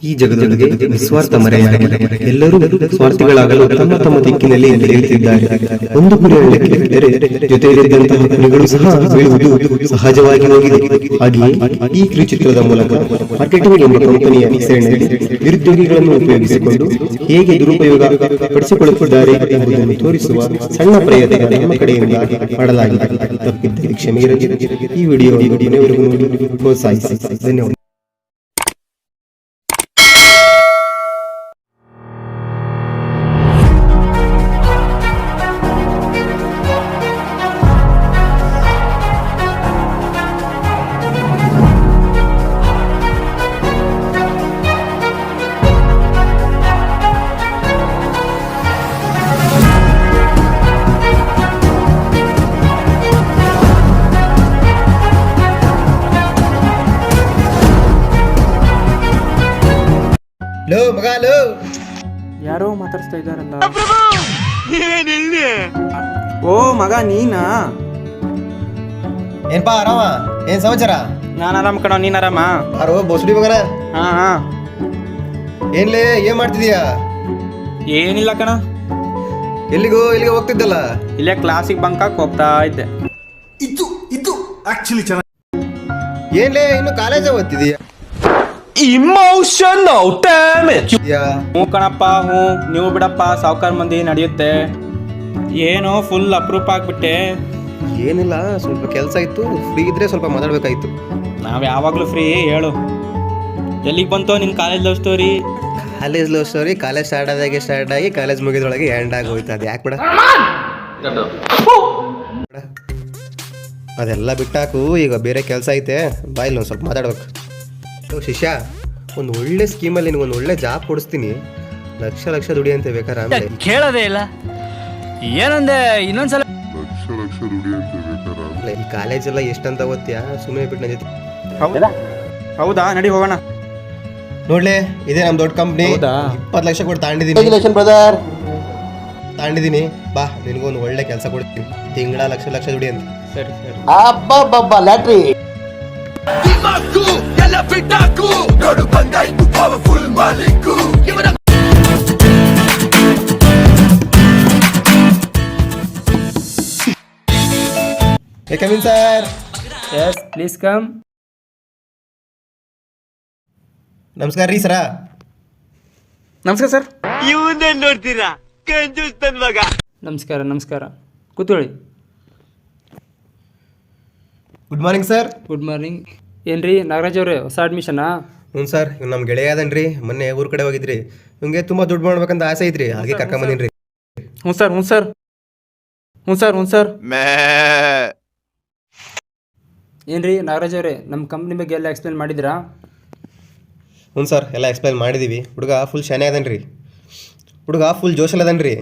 ಈ ಜಗದೊಳಗೆ ನಿಸ್ವಾರ್ಥ ಮರೆಯಾಗಿದೆ. ಎಲ್ಲರೂ ಸ್ವಾರ್ಥಿಗಳಾಗಲು ತಮ್ಮ ತಮ್ಮ ದಿಕ್ಕಿನಲ್ಲಿ ನಡೆಯುತ್ತಿದ್ದಾರೆ. ಒಂದು ಗುರಿ ಹಳ್ಳಕ್ಕಿಳಿದರೆ ಜೊತೆಯಲ್ಲಿದ್ದಂತಹ ಕುರಿಗಳು ಸಹ ಬೀಳುವುದು ಸಹಜವಾಗಿ ಹೋಗಿದೆ. ಹಾಗೆಯೇ ಈ ಕಿರುಚಿತ್ರದ ಮೂಲಕ ಮಾರ್ಕೆಟಿಂಗ್ ಎಂಬ ಕಂಪನಿಯ ಹೆಸರಿನಲ್ಲಿ ನಿರುದ್ಯೋಗಿಗಳನ್ನು ಉಪಯೋಗಿಸಿಕೊಂಡು ಹೇಗೆ ದುರುಪಯೋಗ ಪಡಿಸಿಕೊಳ್ಳುತ್ತಿದ್ದಾರೆ ಎಂಬುದನ್ನು ತೋರಿಸುವ ಸಣ್ಣ ಪ್ರಯತ್ನ ನಮ್ಮ ಕಡೆಯಿಂದ ಮಾಡಲಾಗಿದೆ. ತಪ್ಪಿದ್ದಲ್ಲಿ ಕ್ಷಮೆ ಇರಲಿ. ಈ ವಿಡಿಯೋ ಕೊನೆಯವರೆಗೂ ನೋಡಿ ಪ್ರೋತ್ಸಾಹಿಸಿ. ಧನ್ಯವಾದ. ಲೋ ಮಗ ಲೋ, ಯಾರೋ ಮಾತಾಡ್ಸ್ತಾ ಇದ್ದಾರಲ್ಲ. ಓ ಮಗ ನೀನಾ? ಏನ್ಪಾ ಆರಾಮ? ಏನ್ ಸಮಾಚಾರ? ನಾನು ಆರಾಮ್ ಕಣ, ನೀನ್ ಆರಾಮ? ಯಾರೋ ಬೋಸಡಿ ಮಗನ. ಹಾ ಏನ್ಲೇ ಏನ್ ಮಾಡ್ತಿದೀಯಾ? ಏನಿಲ್ಲ ಕಣ, ಎಲ್ಲಿಗೆ ಹೋಗ್ತಿದ್ದಲ್ಲ? ಇಲ್ಲೇ ಕ್ಲಾಸಿಗೆ ಬಂಕಾಕ್ ಹೋಗ್ತಾ ಇದ್ದೆ. ಇದು ಆಕ್ಚುಲಿ ಚೆನ್ನಾಗಿ. ಏನ್ಲೇ ಇನ್ನು ಕಾಲೇಜ್ ಓದ್ತಿದೀಯಾ? Emotional damage. ಹ್ಞೂ ಕಣಪ್ಪ, ಹ್ಞೂ. ನೀವು ಬಿಡಪ್ಪ, ಸಾವುಕಾರ ಮಂದಿ ನಡೆಯುತ್ತೆ. ಏನೋ ಫುಲ್ ಅಪ್ರೂಪ ಆಗ್ಬಿಟ್ಟೆ. ಏನಿಲ್ಲ, ಸ್ವಲ್ಪ ಕೆಲಸ ಇತ್ತು. ಫ್ರೀ ಇದ್ರೆ ಸ್ವಲ್ಪ ಮಾತಾಡ್ಬೇಕಾಯ್ತು. ನಾವು ಯಾವಾಗಲೂ ಫ್ರೀ. ಹೇಳು, ಎಲ್ಲಿಗೆ ಬಂತು ನಿನ್ನ college love story? College love story college start ಆಗಿ ಕಾಲೇಜ್ ಮುಗಿದ್ರೊಳಗೆ ಎಂಡ್ ಆಗಿ ಹೋಯ್ತು. ಅದು ಯಾಕೆ ಬಿಡ, ಅದೆಲ್ಲ ಬಿಟ್ಟಾಕು. ಈಗ ಬೇರೆ ಕೆಲಸ ಐತೆ, ಬಾಯಿಲ್ ಒಂದು ಸ್ವಲ್ಪ ಮಾತಾಡ್ಬೇಕು. ಶಿಷ್ಯ, ಒಂದು ಒಳ್ಳೆ ಸ್ಕೀಮಲ್ಲಿ ನಿನಗೆ ಒಂದು ಒಳ್ಳೆ ಜಾಬ್ ಕೊಡಿಸ್ತೀನಿ. ಲಕ್ಷ ದುಡಿ ಅಂತ ಬೇಕಾರೆ ಆಮೇಲೆ ಕೇಳೋದೇ ಇಲ್ಲ. ಏನಂದೆ ಇನ್ನೊಂದ್ಸಲ? ಲಕ್ಷ ದುಡಿ ಅಂತ ಬೇಕಾರೆ ಈ ಕಾಲೇಜೆಲ್ಲ ಎಷ್ಟಂತ ಓದ್ತೀಯಾ? ಸುಮ್ಮನೆ ಬಿಟ್ಟು ನನ್ನ ಜೊತೆ. ಹೌದಾ, ನಡಿ ಹೋಗೋಣ. ನೋಡ್ಲೆ, ಇದೇ ನಮ್ಮ ದೊಡ್ಡ ಕಂಪ್ನಿ. ಹೌದಾ? 20 ಲಕ್ಷ ಕೊಟ್ಟು ತಾಂಡಿದ್ದೀನಿ. ಬಾ, ನಿನಗೊಂದು ಒಳ್ಳೆ ಕೆಲಸ ಕೊಡ್ತೀನಿ. ತಿಂಗಳ ಲಕ್ಷ ದುಡಿ ಅಂತ. ಸರಿ ಸರಿ. ಲ್ಯಾಟ್ರಿ. Come in sir. Yes please come. ನಮಸ್ಕಾರ ರೀ ಸರ. ನಮಸ್ಕಾರ ಸರ್. ಇವನ್ನೇನ್ ನೋಡ್ತೀರಾ? ನಮಸ್ಕಾರ. ಕೂತ್ಕೊಳ್ಳಿ. Good morning sir. Good morning. ಏನ್ರಿ ನಾಗರಾಜ್ ಅವರೇ, ಹೊಸ ಅಡ್ಮಿಷನಾ? ಹ್ಞೂ ಸರ್, ಇವ್ನು ನಮ್ಮ ಗೆಳೆಯ ಅದನ್ರಿ. ಮೊನ್ನೆ ಊರ ಕಡೆ ಹೋಗಿದ್ರಿ. ಇವಂಗೆ ತುಂಬ ದುಡ್ಡು ಮಾಡ್ಬೇಕಂತ ಆಸೆ ಐತ್ರಿ, ಹಾಗೆ ಕರ್ಕೊಂಬಂದಿನ್ರಿ. ಹ್ಞೂ ಸರ್. ಏನ್ರಿ ನಾಗರಾಜ್ ಅವರೇ, ನಮ್ಮ ಕಂಪ್ನಿ ಬಗ್ಗೆ ಎಲ್ಲ ಎಕ್ಸ್ಪ್ಲೇನ್ ಮಾಡಿದ್ರಾ? ಹ್ಞೂ ಸರ್, ಎಲ್ಲ ಎಕ್ಸ್ಪ್ಲೈನ್ ಮಾಡಿದ್ದೀವಿ. ಹುಡುಗ ಫುಲ್ ಶಾನೆ ಅದನ್ರಿ. ಹುಡುಗ ಫುಲ್ ಜೋಶಲ್ ಅದನ್ರಿ.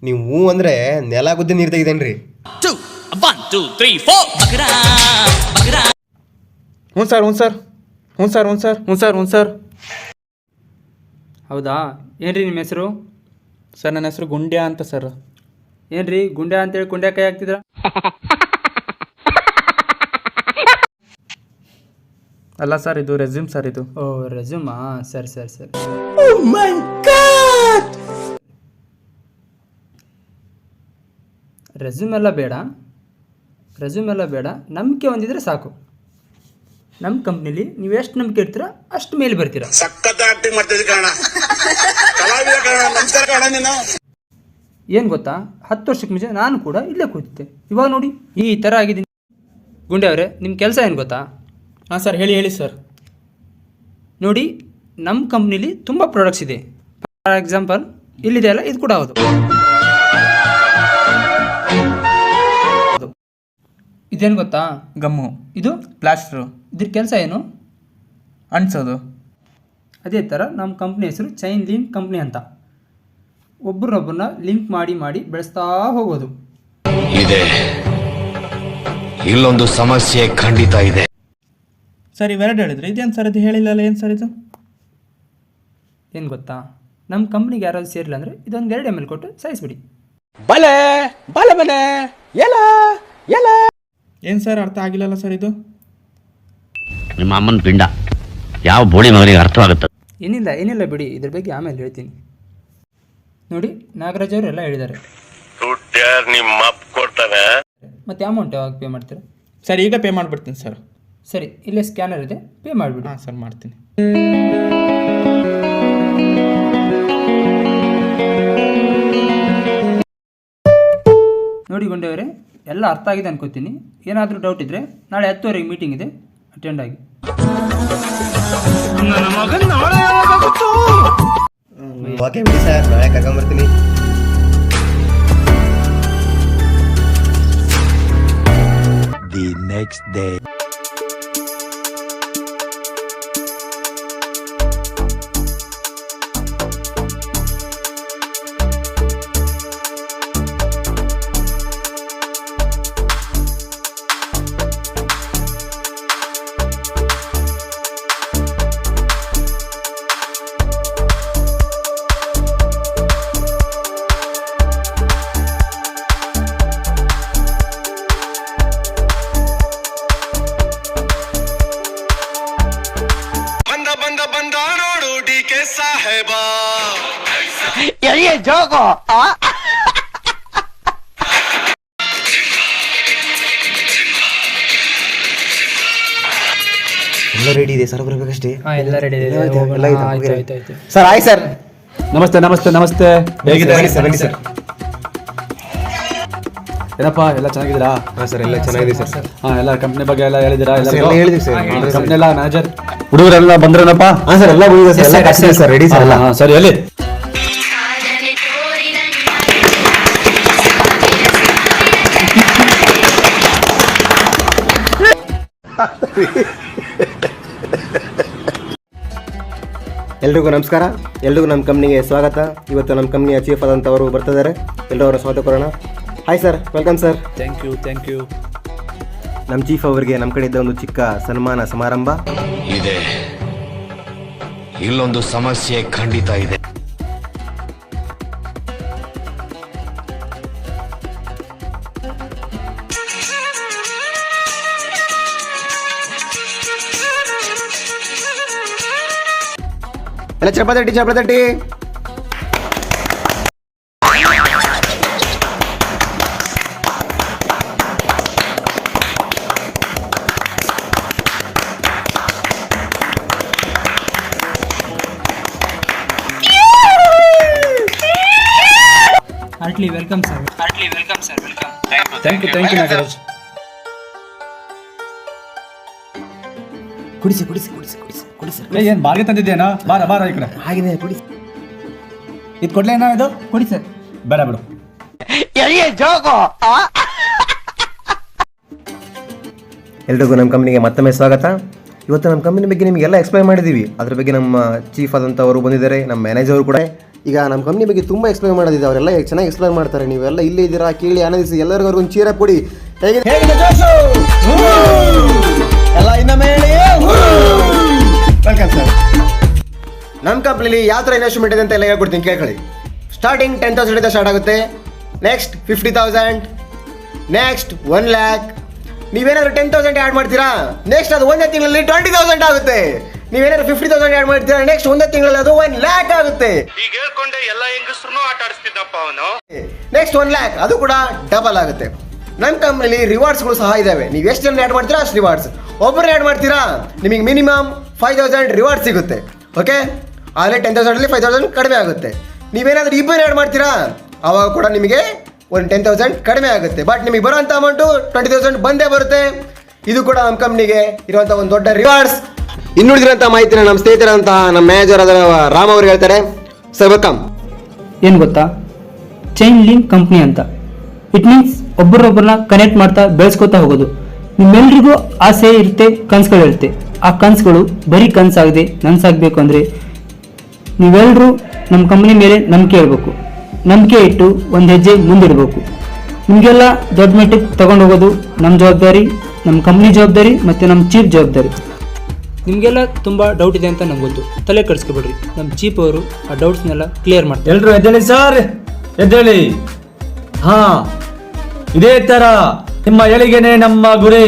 ನೀವು ಹ್ಞೂ ಅಂದರೆ ನೆಲ ಗುದ್ದಿ ನೀರು ತೆಗಿದೇನ್ರಿ. ಹ್ಞೂ ಸರ್. ಹೌದಾ? ಏನ್ರಿ ನಿಮ್ಮ ಹೆಸರು? ಸರ್, ನನ್ನ ಹೆಸರು ಗುಂಡ್ಯ ಅಂತ ಸರ್. ಏನ್ರಿ ಗುಂಡ್ಯ ಅಂತೇಳಿ ಗುಂಡ್ಯ ಕೈ ಹಾಕ್ತಿದ್ರ? ಅಲ್ಲ ಸರ್, ಇದು ರೆಸ್ಯೂಮ್ ಸರ್. ಇದು ಓ ರೆಸ್ಯೂಮಾ? ಸರಿ. ರೆಸ್ಯೂಮ್ ಎಲ್ಲ ಬೇಡ, ನಂಬಿಕೆ ಹೊಂದಿದ್ರೆ ಸಾಕು. ನಮ್ಮ ಕಂಪ್ನಿಲಿ ನೀವು ಎಷ್ಟು ನಂಬಿಕೆ ಇರ್ತೀರ ಅಷ್ಟು ಮೇಲೆ ಬರ್ತೀರಾ. ಏನು ಗೊತ್ತಾ, 10 ವರ್ಷಕ್ಕೆ ಮುಂಚೆ ನಾನು ಕೂಡ ಇಲ್ಲೇ ಕೂತಿದ್ದೆ. ಇವಾಗ ನೋಡಿ ಈ ಥರ ಆಗಿದ್ದೀನಿ. ಗುಂಡೆ ಅವರೇ, ನಿಮ್ಮ ಕೆಲಸ ಏನು ಗೊತ್ತಾ? ಹಾಂ ಸರ್, ಹೇಳಿ ಸರ್. ನೋಡಿ, ನಮ್ಮ ಕಂಪ್ನಿಲಿ ತುಂಬ ಪ್ರಾಡಕ್ಟ್ಸ್ ಇದೆ. ಫಾರ್ ಎಕ್ಸಾಂಪಲ್, ಇಲ್ಲಿದೆ ಅಲ್ಲ, ಇದು ಕೂಡ ಹೌದು. ಇದೇನು ಗೊತ್ತಾ? ಗಮ್ಮು. ಇದು ಪ್ಲಾಸ್ಟ್ರು. ಇದ್ರ ಕೆಲಸ ಏನು? ಅಂಟಿಸೋದು. ಅದೇ ಥರ ನಮ್ಮ ಕಂಪ್ನಿ ಹೆಸರು ಚೈನ್ ಲಿಂಕ್ ಕಂಪ್ನಿ ಅಂತ. ಒಬ್ಬರನ್ನೊಬ್ಬರನ್ನ ಲಿಂಕ್ ಮಾಡಿ ಬೆಳೆಸ್ತಾ ಹೋಗೋದು. ಇಲ್ಲೊಂದು ಸಮಸ್ಯೆ ಖಂಡಿತ ಇದೆ. ಸರ್, ಇವೆರಡು ಹೇಳಿದ್ರೆ ಇದೇನು ಸರ್? ಇದು ಹೇಳಿಲ್ಲಲ್ಲ, ಏನು ಸರ್ ಇದು? ಏನು ಗೊತ್ತಾ, ನಮ್ಮ ಕಂಪ್ನಿಗೆ ಯಾರಾದ್ರು ಸೇರಿಲ್ಲ ಅಂದರೆ ಇದೊಂದು 2 ml ಕೊಟ್ಟು ಸಾಯಿಸ್ಬಿಡಿ. ಬಲೆ ಎಲ್ಲ ಏನು ಸರ್, ಅರ್ಥ ಆಗಿಲ್ಲಲ್ಲ ಸರ್ ಇದು? ನಿಮ್ಮ ಅಮ್ಮನ ಪಿಂಡ ಯಾವ ಬೋಳಿ ಮಗನಿಗೆ ಅರ್ಥವಾಗುತ್ತೆ? ಏನಿಲ್ಲ ಬಿಡಿ, ಇದ್ರ ಬಗ್ಗೆ ಆಮೇಲೆ ಹೇಳ್ತೀನಿ. ನೋಡಿ, ನಾಗರಾಜ್ ಅವರು ಎಲ್ಲ ಹೇಳಿದ್ದಾರೆ. ನಿಮ್ಮ ಅಪ್ಪ ಕೊಡ್ತಾನೆ. ಮತ್ತು ಅಮೌಂಟ್ ಯಾವಾಗ ಪೇ ಮಾಡ್ತೀರಾ? ಸರ್ ಈಗ ಪೇ ಮಾಡಿಬಿಡ್ತೀನಿ ಸರ್. ಸರಿ, ಇಲ್ಲೇ ಸ್ಕ್ಯಾನರ್ ಇದೆ, ಪೇ ಮಾಡಿಬಿಡಿ. ಹಾಂ ಸರ್, ಮಾಡ್ತೀನಿ. ನೋಡಿ ಗುಂಡೆಯವರೇ, ಎಲ್ಲ ಅರ್ಥ ಆಗಿದೆ ಅನ್ಕೋತೀನಿ. ಏನಾದರೂ ಡೌಟ್ ಇದ್ದರೆ ನಾಳೆ 10:30ಗೆ ಮೀಟಿಂಗ್ ಇದೆ, ಅಟೆಂಡ್ ಆಗಿ. ಓಕೆ ಬಿಡಿ ಸರ್, ನಾಳೆ ಕರ್ಕೊಂಬರ್ತೀನಿ. The next day. ಬಂದ ನೋಡು ಡಿಕೆ ಸಾಹೇಬ. ಎಲ್ಲ ರೆಡಿ ಇದೆ ಸರ್, ಬರಬೇಕಷ್ಟೇ. ಎಲ್ಲ ರೆಡಿ ಇದೆ. ಆಯ್ತು. ಸರ್ ಆಯ್ ಸರ್, ನಮಸ್ತೆ. ಹೇಗಿದ್ದಾರೆ ಸರ್? ಏನಪ್ಪ ಎಲ್ಲ ಚೆನ್ನಾಗಿದ್ದೀರಾ? ಹಾಂ ಸರ್, ಎಲ್ಲ ಚೆನ್ನಾಗಿದೆ ಸರ್. ಹಾಂ, ಎಲ್ಲ ಕಂಪ್ನಿ ಬಗ್ಗೆ ಎಲ್ಲ ಹೇಳಿದಿರಾ? ಎಲ್ಲ ಹೇಳಿದ್ವಿ ಸರ್. ಕಂಪ್ನಿ ಎಲ್ಲ ಮ್ಯಾನೇಜರ್ ಹುಡುಗರೆಲ್ಲ ಬಂದ್ರನಪ್ಪ? ಹಾಂ ಸರ್, ಎಲ್ಲ ಬಂದಿದೆ ಸರ್, ಎಲ್ಲ ಕಟ್ಸಿದೆ ಸರ್, ರೆಡಿ ಸರ್ ಎಲ್ಲ. ಹಾಂ ಸರಿ, ಹೇಳಿ. ಎಲ್ರಿಗೂ ನಮಸ್ಕಾರ, ಎಲ್ರಿಗೂ ನಮ್ಮ ಕಂಪ್ನಿಗೆ ಸ್ವಾಗತ. ಇವತ್ತು ನಮ್ಮ ಕಂಪ್ನಿಯ ಚೀಫ್ ಆದಂಥವರು ಬರ್ತಿದ್ದಾರೆ, ಎಲ್ಲರೂ ಅವರ ಸ್ವಾಗತ ಕೊಡೋಣ. Hi sir, welcome sir. Thank you. ನಮ್ಮ ಚೀಫ್ ಅವರಿಗೆ ನಮ್ಮ ಕಡೆಯಿಂದ ಒಂದು ಚಿಕ್ಕ ಸನ್ಮಾನ ಸಮಾರಂಭ ಇದೆ. ಇಲ್ಲೊಂದು ಸಮಸ್ಯೆ ಖಂಡಿತ ಇದೆ. ಎಲ್ಲ ಚಪಾತಟ್ಟಿ. Heartily welcome sir. Thank you Nagaraj. ಕುಡಿಸಿ ಸರ್. ಏನು ಬಾರ್ಗೆ ತಂದಿದ್ದೇನಾ? ಬಾರ ಈ ಕಡೆ. ಹಾಗಿದೆ, ಕುಡಿಸಿ. ಇದು ಕೊಡ್ಲೇನಾ? ಇದು ಕೊಡಿ ಸರ್. ಬೇಡ ಬಿಡು. ಎಲ್ರಿಗೂ ನಮ್ಮ ಕಂಪ್ನಿಗೆ ಮತ್ತೊಮ್ಮೆ ಸ್ವಾಗತ. ಇವತ್ತು ನಮ್ಮ ಕಂಪ್ನಿ ಬಗ್ಗೆ ನಿಮಗೆಲ್ಲ ಎಕ್ಸ್ಪ್ಲೈನ್ ಮಾಡಿದ್ದೀವಿ. ಅದ್ರ ಬಗ್ಗೆ ನಮ್ಮ ಚೀಫ್ ಆದಂಥವರು ಬಂದಿದ್ದಾರೆ, ನಮ್ಮ ಮ್ಯಾನೇಜರ್ ಕೂಡ. ಈಗ ನಮ್ಮ ಕಂಪ್ನಿ ಬಗ್ಗೆ ತುಂಬ ಎಕ್ಸ್ಪ್ಲೈನ್ ಮಾಡೋದಿದೆ, ಅವರೆಲ್ಲ ಚೆನ್ನಾಗಿ ಎಕ್ಸ್ಪ್ಲೈನ್ ಮಾಡ್ತಾರೆ. ನೀವೆಲ್ಲ ಇಲ್ಲೇ ಇದ್ದೀರಾ, ಕೇಳಿ ಆನಂದಿಸಿ. ಎಲ್ಲರಿಗೂ ಅವ್ರಿಗೊಂದು ಚೀರ ಕೊಡಿ. ಹೇಗಿದೆ ಎಲ್ಲ ಇನ್ನೊಮ್ಮೆ ಹೇಳಿ. Welcome sir. ನಮ್ಮ ಕಂಪ್ನಿಲಿ ಯಾವ ಥರ ಇನ್ವೆಸ್ಟ್ಮೆಂಟ್ ಇದೆ ಅಂತ ಎಲ್ಲ ಹೇಳ್ಕೊಡ್ತೀನಿ, ಕೇಳ್ಕೊಳ್ಳಿ. ಸ್ಟಾರ್ಟಿಂಗ್ 10,000 ಸ್ಟಾರ್ಟ್ ಆಗುತ್ತೆ, ನೆಕ್ಸ್ಟ್ 50,000, ನೆಕ್ಸ್ಟ್ 1 lakh. ನೀವೇನಾದ್ರು 10,000 ಆ್ಯಡ್ ಮಾಡ್ತೀರಾ, ನೆಕ್ಸ್ಟ್ ಅದು ಒಂದೇ ತಿಂಗಳಲ್ಲಿ 20,000 ಆಗುತ್ತೆ. ನೀವೇನಾದ್ರು 50,000 ಆ್ಯಡ್ ಮಾಡ್ತೀರಾ, ನೆಕ್ಸ್ಟ್ ಒಂದೇ ತಿಂಗಳಲ್ಲಿ ಅದು 1 lakh ಆಗುತ್ತೆ. ಈಗ ಹೇಳ್ಕೊಂಡೆ ಎಲ್ಲ ಹೆಂಗಸ್ರು ಆಟ ಆಡಿಸ್ತಿದ್ದಪ್ಪ ಅವನು. ನೆಕ್ಸ್ಟ್ 1 lakh, ಅದು ಕೂಡ ಡಬಲ್ ಆಗುತ್ತೆ. ನಮ್ಮ ಕಂಪ್ನಿಲಿ ರಿವಾರ್ಡ್ಸ್ಗಳು ಸಹ ಇದಾವೆ. ನೀವು ಎಷ್ಟು ಜನ ಆ್ಯಡ್ ಮಾಡ್ತೀರಾ ಅಷ್ಟು ರಿವಾರ್ಡ್ಸ್. ಒಬ್ಬರನ್ನ ಆ್ಯಡ್ ಮಾಡ್ತೀರಾ, ನಿಮಗೆ ಮಿನಿಮಮ್ 5,000 ರಿವಾರ್ಡ್ ಸಿಗುತ್ತೆ. ಓಕೆ, ಆದರೆ 10,000 5,000 ಕಡಿಮೆ ಆಗುತ್ತೆ. ನೀವೇನಾದರೂ ಇಬ್ಬರು ಆ್ಯಡ್ ಮಾಡ್ತೀರಾ, ಆವಾಗ ಕೂಡ ನಿಮಗೆ ಒಂದು 10,000 ಕಡಿಮೆ ಆಗುತ್ತೆ. ಬಟ್ ನಿಮಗೆ ಬರೋಂಥ ಅಮೌಂಟು 20,000 ಬಂದೇ ಬರುತ್ತೆ. ಇದು ಕೂಡ ನಮ್ಮ ಕಂಪ್ನಿಗೆ ಇರುವಂಥ ಒಂದು ದೊಡ್ಡ ರಿವಾರ್ಡ್ಸ್. ಇನ್ನುಳಿದಿರೋಂಥ ಮಾಹಿತಿನ ನಮ್ಮ ಸ್ನೇಹಿತರಂತಹ ನಮ್ಮ ಮ್ಯಾನೇಜರ್ ಆದ ರಾಮ್ ಅವರು ಹೇಳ್ತಾರೆ. Sir welcome. ಏನು ಗೊತ್ತಾ, ಚೈನ್ ಲಿಂಕ್ ಕಂಪ್ನಿ ಅಂತ. ಇಟ್ ಮೀನ್ಸ್ ಒಬ್ಬರೊಬ್ಬರನ್ನ ಕನೆಕ್ಟ್ ಮಾಡ್ತಾ ಬೆಳೆಸ್ಕೊತಾ ಹೋಗೋದು. ನಿಮ್ಮೆಲ್ರಿಗೂ ಆಸೆ ಇರುತ್ತೆ, ಕನಸುಗಳಿರುತ್ತೆ. ಆ ಕನಸುಗಳು ಬರೀ ಕನಸಾಗದೆ ನನಸಾಗಬೇಕು ಅಂದರೆ ನೀವೆಲ್ಲರೂ ನಮ್ಮ ಕಂಪ್ನಿ ಮೇಲೆ ನಂಬಿಕೆ ಇಡಬೇಕು. ನಂಬಿಕೆ ಇಟ್ಟು ಒಂದು ಹೆಜ್ಜೆ ಮುಂದಿಡಬೇಕು. ನಿಮಗೆಲ್ಲ ದೊಡ್ಡ ಮಟ್ಟಿಗೆ ತಗೊಂಡು ಹೋಗೋದು ನಮ್ಮ ಜವಾಬ್ದಾರಿ, ನಮ್ಮ ಕಂಪ್ನಿ ಜವಾಬ್ದಾರಿ ಮತ್ತು ನಮ್ಮ ಚೀಫ್ ಜವಾಬ್ದಾರಿ. ನಿಮಗೆಲ್ಲ ತುಂಬ ಡೌಟ್ ಇದೆ ಅಂತ ನಂಗೆ ಗೊತ್ತು, ತಲೆ ಕೆಡಿಸ್ಕೊಬೇಡ್ರಿ. ನಮ್ಮ ಚೀಫ್ ಅವರು ಆ ಡೌಟ್ಸ್ನೆಲ್ಲ ಕ್ಲಿಯರ್ ಮಾಡ್ತಾರೆ. ಎಲ್ರು ಎದ್ದೇಳಿ ಸರ್, ಎದ್ದೇಳಿ. ಹಾ, ಇದೇ ತರ ನಿಮ್ಮ ಏಳಿಗೆನೆ ನಮ್ಮ ಗುರಿ.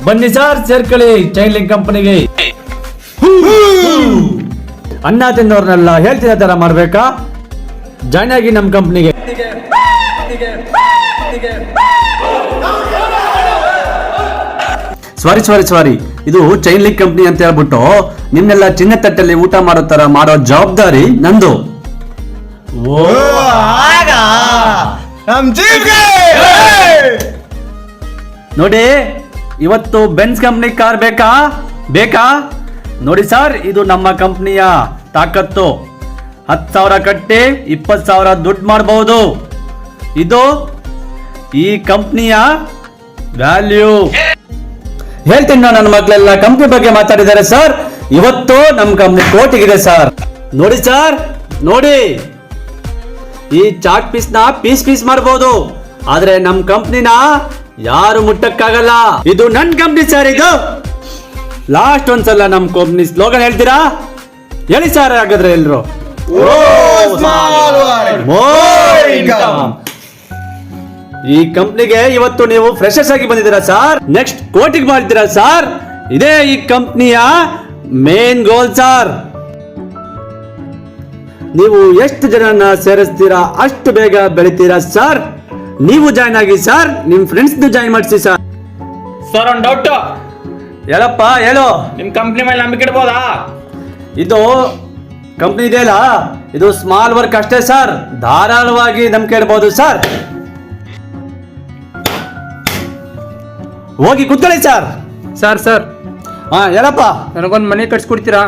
ಬನ್ನಿ ಸರ್, ಸೇರ್ಕೊಳ್ಳಿ ಚೈನ್ ಲಿಂಕ್ ಕಂಪನಿಗೆ. ಅನ್ನ ತಿನ್ನೋರ್ನೆಲ್ಲ ಹೇಳ್ತಿದ್ದ ತರ ಮಾಡ್ಬೇಕಾ? ಜಾಯ್ನ್ ಆಗಿ ನಮ್ಮ ಕಂಪ್ನಿಗೆ. ಸಾರಿ, ಇದು ಚೈನ್ ಲಿಂಕ್ ಕಂಪ್ನಿ ಅಂತ ಹೇಳ್ಬಿಟ್ಟು ನಿನ್ನೆಲ್ಲ ಚಿನ್ನ ತಟ್ಟಲ್ಲಿ ಊಟ ಮಾಡೋ ತರ ಮಾಡೋ ಜವಾಬ್ದಾರಿ ನಂದು. ನೋಡಿ, ಇವತ್ತು ಬೆನ್ಸ್ ಕಂಪ್ನಿ ಕಾರ್ ಬೇಕಾ? ನೋಡಿ ಸರ್, ಇದು ನಮ್ಮ ಕಂಪ್ನಿಯ ತಾಕತ್ತು. 10,000 ಕಟ್ಟಿ 20,000 ದುಡ್ಡು ಮಾಡಬಹುದು. ಇದು ಈ ಕಂಪ್ನಿಯ ವ್ಯಾಲ್ಯೂ. ಹೇಳ್ತೀನಿ, ನನ್ನ ಮಕ್ಕಳೆಲ್ಲ ಕಂಪ್ನಿ ಬಗ್ಗೆ ಮಾತಾಡಿದ್ದಾರೆ ಸರ್. ಇವತ್ತು ನಮ್ಮ ಕಂಪ್ನಿ ಕೋಟಿಗಿದೆ ಸರ್. ನೋಡಿ ಸರ್, ನೋಡಿ, ಈ ಚಾಟ್ ಪೀಸ್ ನ ಪೀಸ್ ಮಾಡಬಹುದು, ಆದ್ರೆ ನಮ್ಮ ಕಂಪ್ನಿನ ಯಾರು ಮುಟ್ಟಕ್ಕಾಗಲ್ಲ. ಇದು ನನ್ನ ಕಂಪ್ನಿ ಸರ್. ಇದು ಲಾಸ್ಟ್ ಒಂದ್ಸಲ ನಮ್ಮ ಕಂಪ್ನಿ ಸ್ಲೋಗನ್ ಹೇಳ್ತೀರಾ? ಹೇಳಿ ಸರ್, ಹಾಗಾದ್ರೆ ಎಲ್ರು. ಈ ಕಂಪ್ನಿಗೆ ಇವತ್ತು ನೀವು ಫ್ರೆಶರ್ಸ್ ಆಗಿ ಬಂದಿದ್ದೀರಾ ಸರ್. ನೆಕ್ಸ್ಟ್ ಕೋಟಿಗೆ ಮಾಡ್ತೀರಾ ಸರ್. ಇದೇ ಈ ಕಂಪ್ನಿಯ ಮೇನ್ ಗೋಲ್ ಸರ್. ನೀವು ಎಷ್ಟು ಜನನ ಸೇರಿಸ್ತೀರಾ ಅಷ್ಟು ಬೇಗ ಬೆಳಿತೀರಾ ಸರ್. ನೀವು ಜಾಯ್ನ್ ಆಗಿ ಸರ್, ನಿಮ್ ಫ್ರೆಂಡ್ಸ್ ಜಾಯ್ನ್ ಮಾಡಿಸಿ ಸರ್. ಸರ್ ಒಂದು ಡೌಟ್. ಹೇಳಪ್ಪ, ಹೇಳು. ನಿಮ್ ಕಂಪ್ನಿ ಮೇಲೆ ನಂಬಿಕೆ ಇಡ್ಬೋದಾ? ಇದು ಕಂಪ್ನಿ ಇದೆಯಲ್ಲ, ಇದು ಸ್ಮಾಲ್ ವರ್ಕ್ ಅಷ್ಟೇ ಸರ್. ಧಾರಾಳವಾಗಿ ನಂಬಿಕೆ ಇಡಬಹುದು ಸರ್. ಹೋಗಿ ಕೂತ್ಕೊಳ್ಳಿ ಸರ್. ಸರ್ ಹಾ, ಹೇಳಪ್ಪ. ನನಗೊಂದು ಮನೆ ಕಟ್ಸ್ಕೊಡ್ತೀರಾ?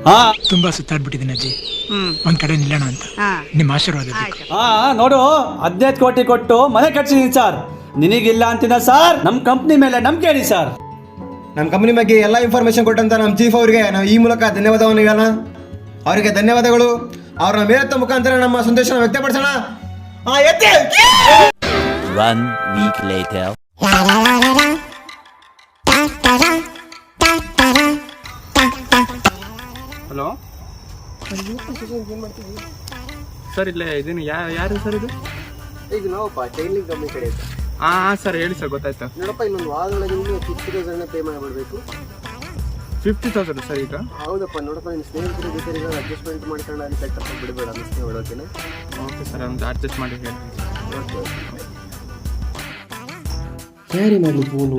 ಹಾ ತುಂಬಾ ಸುತ್ತಾಡ್ಬಿಟ್ಟಿದ್ದೀನಿ ಅಜ್ಜಿ, ಒಂದ್ ಕಡೆ ನಿಲ್ಲೋಣ ಅಂತ ನಿಮ್ಮ ಆಶೀರ್ವಾದ ಬೇಕು. ಹಾ, ನೋಡು, 15 ಕೋಟಿ ಕೊಟ್ಟು ಮನೆ ಕಟ್ಸಿದೀನಿ ಸರ್. ನಿನಗಿಲ್ಲ ಅಂತಿನ ಸರ್. ನಮ್ ಕಂಪ್ನಿ ಮೇಲೆ ನಂಬಿಕೆ ಇಡಿ ಸರ್. ನಮ್ಮ ಕಂಪನಿ ಬಗ್ಗೆ ಎಲ್ಲ ಇನ್ಫಾರ್ಮೇಶನ್ ಕೊಟ್ಟಂತ ನಮ್ಮ ಚೀಫ್ ಅವರಿಗೆ ನಾವು ಈ ಮೂಲಕ ಧನ್ಯವಾದವನ್ನು ಹೇಳೋಣ. ಅವರಿಗೆ ಧನ್ಯವಾದಗಳು. ಅವರ ಮೇಲತ್ತ ಮುಖಾಂತರ ನಮ್ಮ ಸಂದೇಶನ ವ್ಯಕ್ತಪಡಿಸೋಣ. One week later. Hello sir, ಇಲ್ಲೇ ಇದೀನಿ. ಯಾರು ಸರ್ ಇದು? ಈಗ ನಾವಪ್ಪ ಚೈನ್ ಲಿಂಕ್ ಕಂಪನಿ ಕಡೆ ಅಂತ. ಹಾಂ ಸರ್, ಹೇಳಿ ಸರ್, ಗೊತ್ತಾಯ್ತು. ನೋಡಪ್ಪ, ಇನ್ನೊಂದು ವಾರದೊಳಗೆ ನೀವು 50,000 ಪೇ ಮಾಡಬೇಕು. 50,000 ಸರ್ ಈಗ? ಹೌದಪ್ಪ. ನೋಡಪ್ಪ, ನಿಮ್ಮ ಸ್ನೇಹಿತರ ಜೊತೆ ಅಡ್ಜಸ್ಟ್ಮೆಂಟ್ ಮಾಡ್ಕೊಂಡು ಅಲ್ಲಿ ಕಟ್ಟಪ್ಪ ಬಿಡಬೇಡ, ಮಿಸ್ನೇ ಹೊಡೋಕೆನ. ಓಕೆ ಸರ್, ಒಂದು ಅಡ್ಜಸ್ಟ್ ಮಾಡಿ ಹೇಳಿ. ಯಾರಿ ಮಾಡಲಿ ಫೋನು?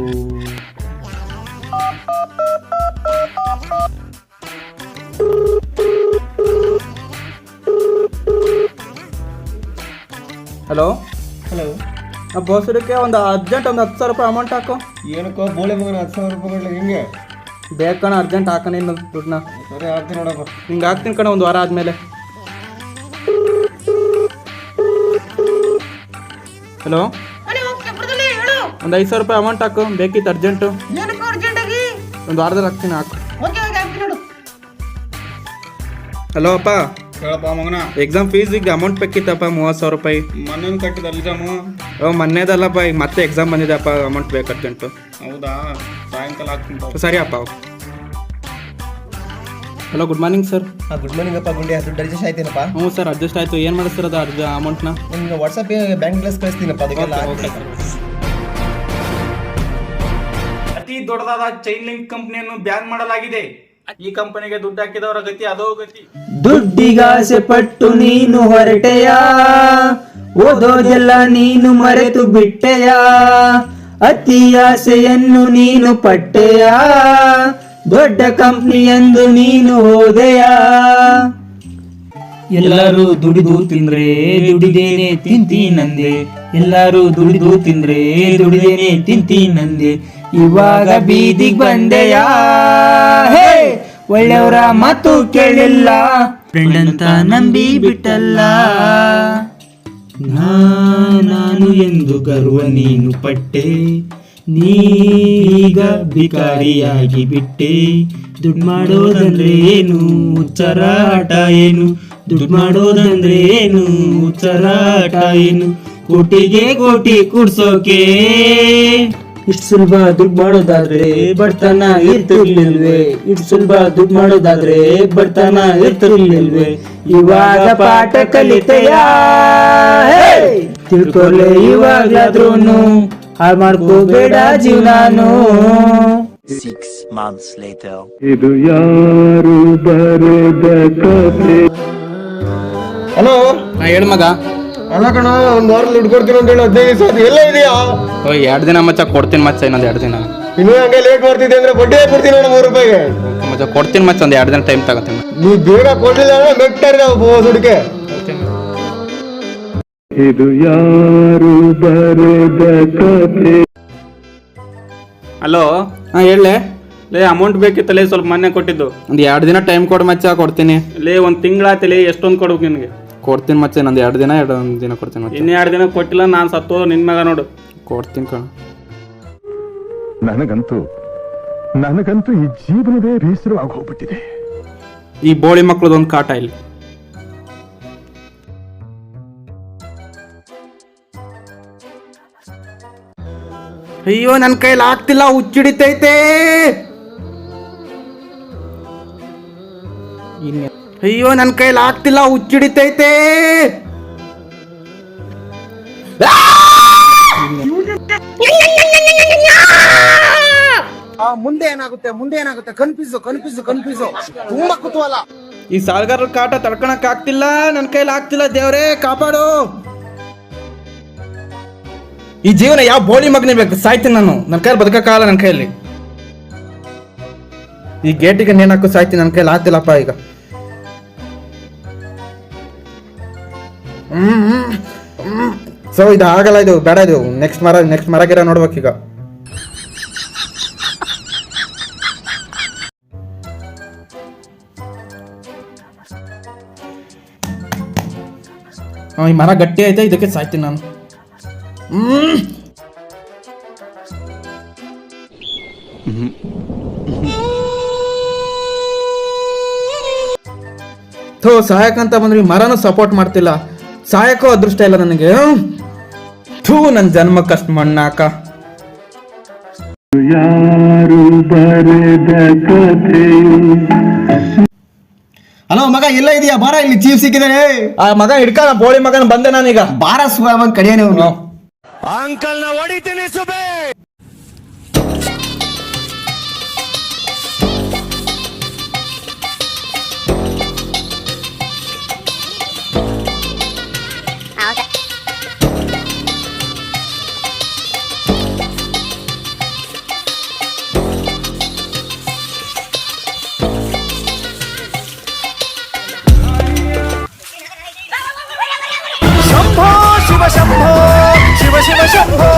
ಹಲೋ ಹಲೋ, ಬೋಸಡಕ್ಕೆ ಒಂದು ಅರ್ಜೆಂಟ್ ಒಂದು 10,000 ರೂಪಾಯಿ ಅಮೌಂಟ್ ಹಾಕು. ಏನಕ್ಕೋ ಬೋಳೆ ಮಗನ 10,000 ರೂಪಾಯಿ ಕೊಡ್ಲಿ ಹಿಂಗೆ? ಬೇಕಣ, ಅರ್ಜೆಂಟ್ ಹಾಕೋಣ. ಇನ್ನು ದುಡ್ಡನ್ನ ಸರಿ ಆಗ್ತೀನಿ ನೋಡಪ್ಪ. ಹಿಂಗೆ ಹಾಕ್ತೀನಿ ಕಣ, ಒಂದು ವಾರ ಆದಮೇಲೆ. ಹಲೋ, ಒಂದು 5,000 ರೂಪಾಯಿ ಅಮೌಂಟ್ ಹಾಕು, ಬೇಕಿತ್ತು ಅರ್ಜೆಂಟು. ಒಂದು ವಾರದಲ್ಲಿ ಹಾಕ್ತೀನಿ, ಹಾಕು. ಹಲೋ ಅಪ್ಪ. ಹೇಳಪ್ಪ ಮಗನ. ಎಕ್ಸಾಮ್ ಫೀಸಿಗೆ ಅಮೌಂಟ್ ಬೇಕಿತ್ತಪ್ಪ, 30,000 ರೂಪಾಯಿ. ಮೊನ್ನೆ ಕಟ್ಟಿದ ಎಕ್ಸಾಮು? ಮೊನ್ನೆದಲ್ಲಪ್ಪ, ಈಗ ಮತ್ತೆ ಎಕ್ಸಾಮ್ ಬಂದಿದೆಪ್ಪ, ಅಮೌಂಟ್ ಬೇಕು ಅರ್ಜೆಂಟು. ಹೌದಾ, ಸಾಯಂಕಾಲ ಹಾಕ್ತೀನಿ. ಸರಿ ಅಪ್ಪ. Hello, good morning sir. Good morning ಅಪ್ಪ. ಗುಂಡಿ ದುಡ್ಡು ಅಡ್ಜಸ್ಟ್ ಆಯ್ತೇನಪ್ಪ? ಹ್ಞೂ ಸರ್, ಅಡ್ಜಸ್ಟ್ ಆಯಿತು. ಏನು ಮಾಡಿಸ್ತೀರ ಅದು ಅಮೌಂಟ್ನ? ನಿಮ್ಗೆ ವಾಟ್ಸಪ್ ಬ್ಯಾಂಕ್ ಬ್ಯಾಲೆನ್ಸ್ ಕಳಿಸ್ತೀನಪ್ಪ, ಅದಕ್ಕೆಲ್ಲ. ಅತಿ ದೊಡ್ಡದಾದ ಚೈನ್ ಲಿಂಕ್ ಕಂಪನಿಯನ್ನು ಬ್ಯಾನ್ ಮಾಡಲಾಗಿದೆ. ಈ ಕಂಪನಿಗೆ ದುಡ್ಡು ಹಾಕಿದವರ ಗತಿ ಅದೋ ಗತಿ. ದುಡ್ಡಿಗಾಸೆ ಪಟ್ಟು ನೀನು ಹೊರಟೆಯ, ಓದೋದೆಲ್ಲ ನೀನು ಮರೆತು ಬಿಟ್ಟೆಯ, ಅತಿ ಆಸೆಯನ್ನು ನೀನು ಪಟ್ಟೆಯ, ದೊಡ್ಡ ಕಂಪ್ನಿ ಎಂದು ನೀನು ಹೋದೆಯ. ಎಲ್ಲರೂ ದುಡಿದು ತಿಂದ್ರೆ ದುಡಿದೇನೆ ತಿಂತೀನಂದೆ, ಎಲ್ಲರೂ ದುಡಿದು ತಿಂದ್ರೆ ದುಡಿದೇನೆ ತಿಂತೀನಂದೆ, ಇವಾಗ ಬೀದಿಗೆ ಬಂದೆಯ. ಹೇ, ಒಳ್ಳೆಯವರ ಮಾತು ಕೇಳಿಲ್ಲ, ಫ್ರೆಂಡ್ ಅಂತ ನಂಬಿ ಬಿಟ್ಟಲ್ಲ. ನಾನು ಎಂದು ಗರ್ವ ನೀನು ಪಟ್ಟೆ, ನೀಗ ಭಿಕಾರಿಯಾಗಿ ಬಿಟ್ಟೆ. ದುಡ್ಡು ಮಾಡೋದಂದ್ರೆ ಏನು, ಹುಚ್ಚರಾಟ ಏನು, ದುಡ್ಡು ಮಾಡೋದಂದ್ರೆ ಏನು, ಹುಚ್ಚರಾಟ ಏನು, ಕೋಟಿಗೆ ಕೋಟಿ ಕೂಡ್ಸೋಕೆ ಇಷ್ಟು ಸುಲಭ ದುಡ್ಡು ಮಾಡೋದಾದ್ರೆ ಬಡತನ ಇರ್ತಿರ್ಲಿಲ್ವೇ, ಇಷ್ಟು ಸುಲಭ ದುಡ್ಡು ಮಾಡೋದಾದ್ರೆ ಬಡತನ ಇರ್ತಿರ್ಲಿಲ್ವೇ, ಇವಾಗ ಪಾಠ ಕಲಿತೆಯ. ತಿಳ್ಕೊಳ್ಳೆ ಇವಾಗ್ಲಾದ್ರೂನು, ಹಾಳು ಮಾಡ್ಕೋಬೇಡ ಜೀವನಾನು. 6 months later. ಹಲೋ, ಹೇಳು ಮಗ. ಅಲ್ಲ ಕಣ, ಒಂದ್ ವಾರ ದುಡ್ಡು ಕೊಡ್ತೀನಿ ಅಂತ ಹೇಳಿ 15 ದಿವಸ ಎಲ್ಲ ಇದೆಯಾ? 2 ದಿನ ಮಚ್ಚ ಕೊಡ್ತೀನಿ ಮಚ್ಚ, ಇನ್ನೊಂದು 2 ದಿನ ಇನ್ನೂ ಹಂಗೆ ಲೇಟ್ ಮಾಡ್ತಿದ್ದೆ ಅಂದ್ರೆ ಬಡ್ಡಿ ಹಾಕ್ಬಿಡ್ತೀನಿ ನೋಡ 3 ರೂಪಾಯಿಗೆ. ಮಚ್ಚ ಕೊಡ್ತೀನಿ ಮಚ್ಚ, ಒಂದು 2 ದಿನ ಟೈಮ್ ತಗೋತೀನಿ. ನೀವು ಬೇಗ ಕೊಡ್ಲಿಲ್ಲ ಅಂದ್ರೆ ಮೆಟ್ಟಾರಿ ನಾವು ದುಡ್ಡಿಗೆ. ಇದು ಯಾರು ಬರೆದ ಕಥೆ? ಹಲೋ, ಹೇಳಲೆ. ಲೇ ಅಮೌಂಟ್ ಬೇಕಿತ್ತಲೇ, ಸ್ವಲ್ಪ ಮೊನ್ನೆ ಕೊಟ್ಟಿದ್ದು. ಒಂದು 2 ದಿನ ಟೈಮ್ ಕೊಡು ಮಚ್ಚ, ಕೊಡ್ತೀನಿ. ಲೇ ಒಂದು ತಿಂಗಳಾತಲೇ, ಎಷ್ಟೊಂದು ಕೊಡ್ಬೇಕು ನಿನಗೆ? ಕೊಡ್ತೀನಿ ಮಚ್ಚ, ಇನ್ನೊಂದು 2 ದಿನ ಕೊಡ್ತೀನಿ ಮಚ್ಚ. ಇನ್ನು 2 ದಿನ ಕೊಟ್ಟಿಲ್ಲ, ನಾನು ಸತ್ತೋ ನಿನ್ ಮಗ ನೋಡು. ಕೊಡ್ತೀನಿ ಕಣ. ನನಗಂತೂ ಈ ಜೀವನವೇ ಬೇಸರವಾಗಿ ಹೋಗ್ಬಿಟ್ಟಿದೆ. ಈ ಬೋಳಿ ಮಕ್ಕಳದೊಂದು ಕಾಟ ಇಲ್ಲಿ. ಅಯ್ಯೋ, ನನ್ನ ಕೈಲಿ ಆಗ್ತಿಲ್ಲ, ಹುಚ್ಚಿಡಿತೈತೆ. ಅಯ್ಯೋ, ನನ್ನ ಕೈಲಿ ಆಗ್ತಿಲ್ಲ, ಹುಚ್ಚಿಡಿತೈತೆ. ಮುಂದೆ ಏನಾಗುತ್ತೆ ಕನ್ಫ್ಯೂಸು ತುಂಬಾ ಕುತೂಹಲ. ಈ ಸಾಲ್ಗಾರರ ಕಾಟ ತಡ್ಕೊಳಕ್ ಆಗ್ತಿಲ್ಲ, ನನ್ನ ಕೈಲಿ ಆಗ್ತಿಲ್ಲ. ದೇವ್ರೇ ಕಾಪಾಡು. ಈ ಜೀವನ ಯಾವ ಬೋಳಿ ಮಗನೇ ಬೇಕು, ಸಾಯ್ತೀನಿ ನಾನು. ನನ್ನ ಕೈಯಲ್ಲಿ ಬದುಕಕ್ಕಾಗಲ್ಲ, ನನ್ನ ಕೈಯಲ್ಲಿ. ಈ ಗೇಟಿಗೆ ನೇಣಾಕು ಸಾಯ್ತೀನಿ, ನನ್ನ ಕೈಯಲ್ಲಿ ಆಗ್ತಿಲ್ಲಪ್ಪ ಈಗ. ಸೊ ಇದು ಆಗಲ್ಲ, ಇದು ಬೇಡ, ಇದು ನೆಕ್ಸ್ಟ್ ಮರಗಿರ ನೋಡ್ಬೇಕೀಗ. ಈ ಮರ ಗಟ್ಟಿ ಐತೆ, ಇದಕ್ಕೆ ಸಾಯ್ತೀನಿ ನಾನು. ಸಾಯಕಂತ ಬಂದ್ರೆ ಈ ಮರನೂ ಸಪೋರ್ಟ್ ಮಾಡ್ತಿಲ್ಲ. ಸಾಯಕ್ಕೂ ಅದೃಷ್ಟ ಇಲ್ಲ ನನಗೆ. ನನ್ನ ಜನ್ಮಕ್ಕಷ್ಟು ಮಣ್ಣಾಕ. ಹಲೋ ಮಗ, ಎಲ್ಲ ಇದೆಯಾ? ಬಾರ, ಇಲ್ಲಿ ಚೀಫ್ ಸಿಕ್ಕಿದ್ದಾನೆ. ಆ ಮಗ ಹಿಡ್ಕ, ಬೋಳಿ ಮಗನ ಬಂದೆ ನಾನೀಗ. ಬಾರ ಸುಮ್ಮನೆ ಕಡಿಯಾನೆ ಅವನು. ಅಂಕಲ್ ನ ಹೊಡಿತೀನಿ ಸುಬೇ. ಶಂಭೋ ಶಿವ ಶಂಭೋ ಶಿವ ಶಿವ ಶಂಭೋ.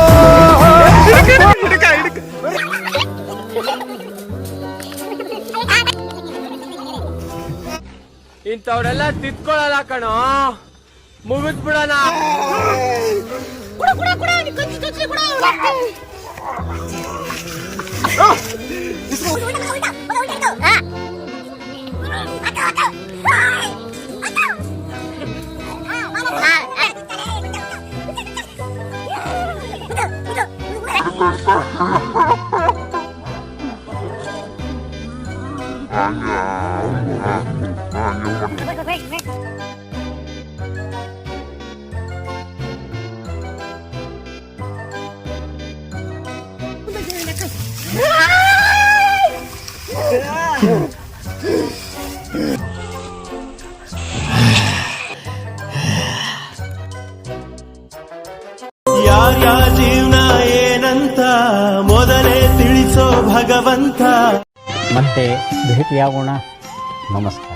ಇಂಥವ್ರೆಲ್ಲ ತಿತ್ಕೊಳ್ಳಲ್ಲ ಕಣೋ, ಮುಗಿಸ್ಬಿಡೋಣ. ಯಾರ್ಯ ಜೀವನ ಏನಂತ ಮೊದಲೇ ತಿಳಿಸೋ ಭಗವಂತ. ಮತ್ತೆ ಭೇಟಿಯಾಗೋಣ. ನಮಸ್ಕಾರ.